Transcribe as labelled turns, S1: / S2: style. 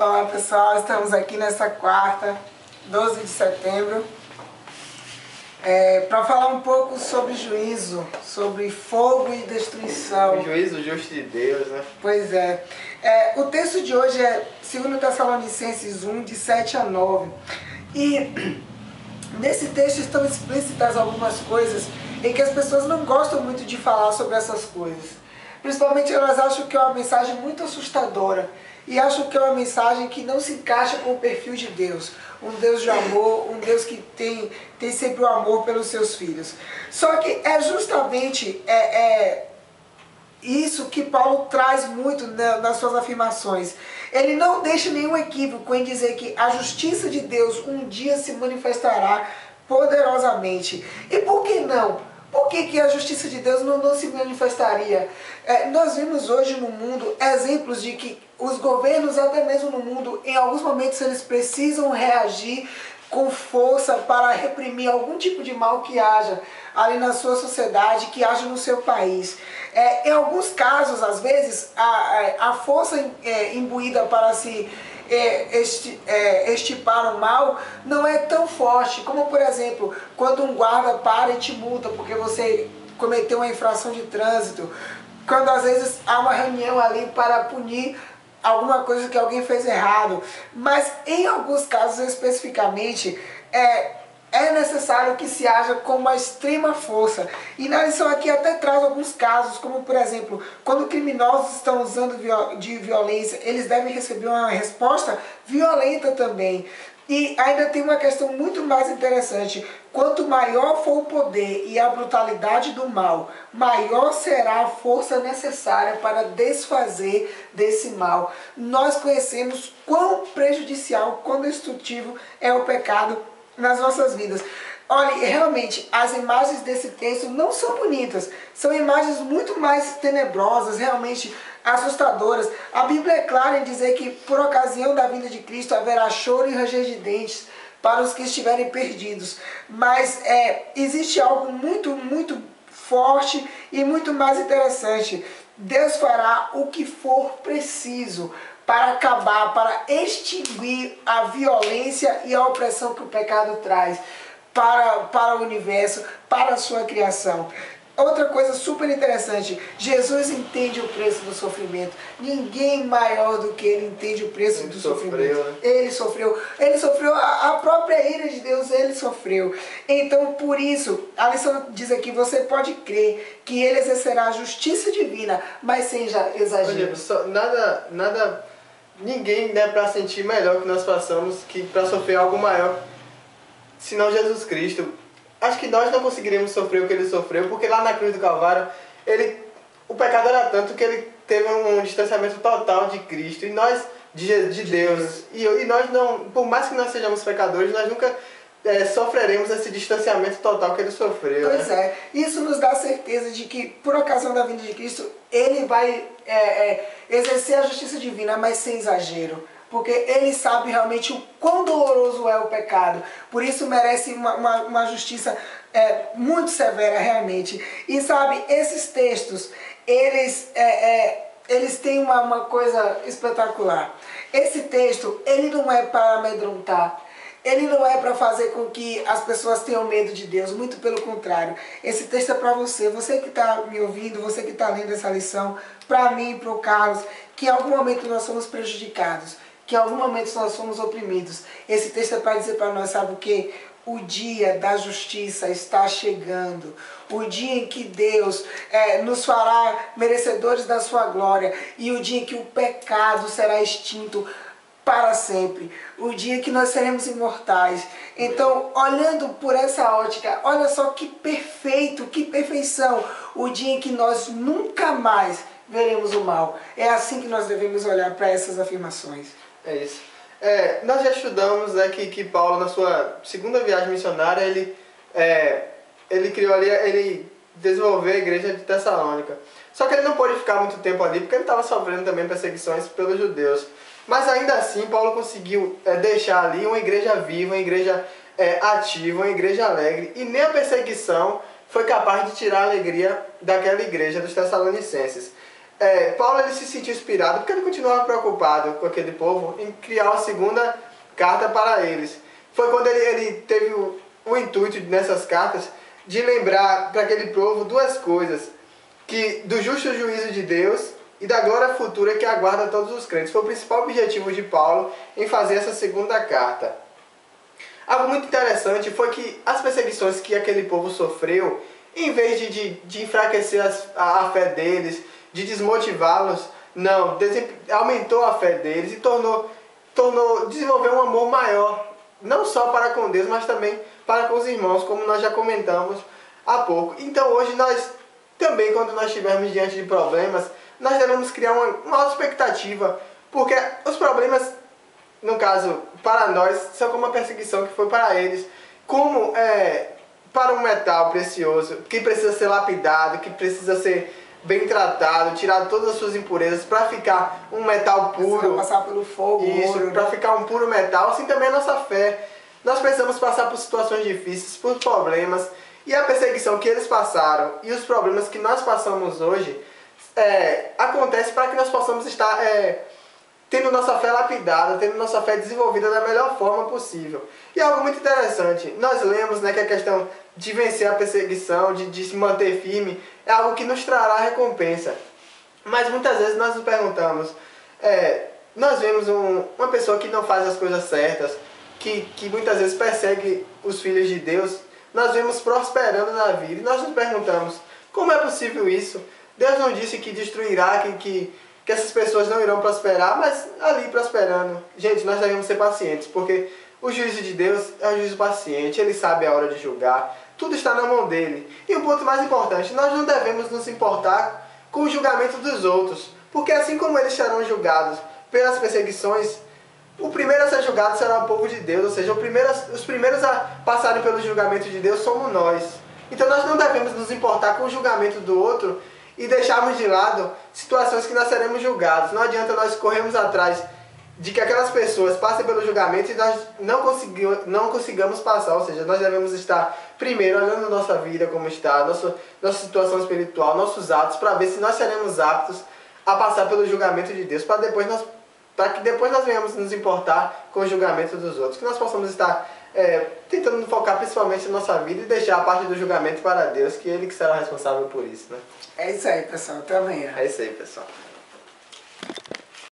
S1: Olá pessoal, estamos aqui nessa quarta, 12 de setembro, para falar um pouco sobre juízo, sobre fogo e destruição.
S2: O juízo justo de Deus, né?
S1: Pois é. O texto de hoje é 2 Tessalonicenses 1, de 7 a 9. E nesse texto estão explícitas algumas coisas em que as pessoas não gostam muito de falar sobre essas coisas. Principalmente elas acham que é uma mensagem muito assustadora. E acham que é uma mensagem que não se encaixa com o perfil de Deus. Um Deus de amor, um Deus que tem sempre o amor pelos seus filhos. Só que é justamente isso que Paulo traz muito nas suas afirmações. Ele não deixa nenhum equívoco em dizer que a justiça de Deus um dia se manifestará poderosamente. E por que não? Por que a justiça de Deus não se manifestaria? Nós vimos hoje no mundo exemplos de que os governos, até mesmo no mundo, em alguns momentos eles precisam reagir com força para reprimir algum tipo de mal que haja ali na sua sociedade, que haja no seu país. Em alguns casos, às vezes, a força imbuída para se estipar o mal não é tão forte, como por exemplo, quando um guarda para e te multa porque você cometeu uma infração de trânsito, quando às vezes há uma reunião ali para punir alguma coisa que alguém fez errado. Mas em alguns casos especificamente, é necessário que se haja com uma extrema força. E na lição aqui até traz alguns casos, como por exemplo, quando criminosos estão usando de violência, eles devem receber uma resposta violenta também. E ainda tem uma questão muito mais interessante. Quanto maior for o poder e a brutalidade do mal, maior será a força necessária para desfazer desse mal. Nós conhecemos quão prejudicial, quão destrutivo é o pecado nas nossas vidas. Olha, realmente, as imagens desse texto não são bonitas. São imagens muito mais tenebrosas, realmente assustadoras. A Bíblia é clara em dizer que por ocasião da vinda de Cristo haverá choro e ranger de dentes para os que estiverem perdidos. Mas existe algo muito forte e muito mais interessante. Deus fará o que for preciso para acabar, para extinguir a violência e a opressão que o pecado traz para o universo, para a sua criação. Outra coisa super interessante, Jesus entende o preço do sofrimento. Ninguém maior do que ele entende o preço do sofrimento.
S2: Né?
S1: Ele sofreu a própria ira de Deus, ele sofreu. Então, por isso, a lição diz aqui, você pode crer que ele exercerá a justiça divina, mas sem exagero.
S2: Ninguém é para sentir melhor que nós passamos, que para sofrer algo maior, senão Jesus Cristo. Acho que nós não conseguiríamos sofrer o que ele sofreu, porque lá na cruz do Calvário, o pecado era tanto que ele teve um distanciamento total de Cristo, e nós, de Deus. E nós não, por mais que nós sejamos pecadores, nós nunca sofreremos esse distanciamento total que ele sofreu.
S1: Pois
S2: né?
S1: Isso nos dá certeza de que, por ocasião da vinda de Cristo, ele vai exercer a justiça divina, mas sem exagero. Porque ele sabe realmente o quão doloroso é o pecado. Por isso merece uma justiça muito severa realmente. E sabe, esses textos, eles têm uma coisa espetacular. Esse texto, ele não é para amedrontar. Ele não é para fazer com que as pessoas tenham medo de Deus, muito pelo contrário. Esse texto é para você que está me ouvindo, você que está lendo essa lição, para mim e para o Carlos, que em algum momento nós somos prejudicados, que em algum momento nós somos oprimidos. Esse texto é para dizer para nós, sabe o quê? O dia da justiça está chegando. O dia em que Deus nos fará merecedores da sua glória. E o dia em que o pecado será extinto para sempre. O dia que nós seremos imortais. Então, olhando por essa ótica, olha só que perfeito, que perfeição. O dia em que nós nunca mais veremos o mal. É assim que nós devemos olhar para essas afirmações.
S2: É isso. Nós já estudamos que Paulo, na sua segunda viagem missionária, ele criou ali, ele desenvolveu a igreja de Tessalônica. Só que ele não pôde ficar muito tempo ali, porque ele estava sofrendo também perseguições pelos judeus. Mas ainda assim, Paulo conseguiu deixar ali uma igreja viva, uma igreja ativa, uma igreja alegre. E nem a perseguição foi capaz de tirar a alegria daquela igreja dos Tessalonicenses. Paulo ele se sentiu inspirado porque ele continuava preocupado com aquele povo em criar uma segunda carta para eles. Foi quando ele teve o intuito nessas cartas de lembrar para aquele povo duas coisas, que do justo juízo de Deus e da glória futura que aguarda todos os crentes. Foi o principal objetivo de Paulo em fazer essa segunda carta. Algo muito interessante foi que as perseguições que aquele povo sofreu, em vez de enfraquecer a fé deles, de desmotivá-los, não, aumentou a fé deles e desenvolveu um amor maior, não só para com Deus, mas também para com os irmãos, como nós já comentamos há pouco. Então hoje nós também, quando nós estivermos diante de problemas, nós devemos criar uma alta expectativa, porque os problemas, no caso, para nós, são como uma perseguição que foi para eles, como para um metal precioso, que precisa ser lapidado, que precisa ser bem tratado, tirado todas as suas impurezas para ficar um metal puro.
S1: Passar pelo fogo.
S2: Isso, para ficar um puro metal. Assim também é a nossa fé. Nós precisamos passar por situações difíceis, por problemas, e a perseguição que eles passaram e os problemas que nós passamos hoje acontece para que nós possamos estar tendo nossa fé lapidada, tendo nossa fé desenvolvida da melhor forma possível. E algo muito interessante, nós lemos que a questão de vencer a perseguição, de se manter firme, é algo que nos trará recompensa. Mas muitas vezes nós nos perguntamos, nós vemos uma pessoa que não faz as coisas certas, que muitas vezes persegue os filhos de Deus, nós vemos prosperando na vida, e nós nos perguntamos, como é possível isso? Deus não disse que destruirá, que essas pessoas não irão prosperar, mas ali prosperando. Gente, nós devemos ser pacientes, porque o juízo de Deus é um juízo paciente, Ele sabe a hora de julgar, tudo está na mão dele. E o ponto mais importante, nós não devemos nos importar com o julgamento dos outros, porque assim como eles serão julgados pelas perseguições, o primeiro a ser julgado será o povo de Deus, ou seja, os primeiros a passarem pelo julgamento de Deus somos nós. Então nós não devemos nos importar com o julgamento do outro e deixarmos de lado situações que nós seremos julgados. Não adianta nós corrermos atrás de que aquelas pessoas passem pelo julgamento e nós não consigamos passar. Ou seja, nós devemos estar primeiro olhando nossa vida como está, nossa situação espiritual, nossos atos, para ver se nós seremos aptos a passar pelo julgamento de Deus, para que depois nós venhamos nos importar com o julgamento dos outros. Que nós possamos estar tentando focar principalmente na nossa vida e deixar a parte do julgamento para Deus, que Ele que será responsável por isso, né?
S1: É isso aí, pessoal. Até amanhã.
S2: É isso aí, pessoal.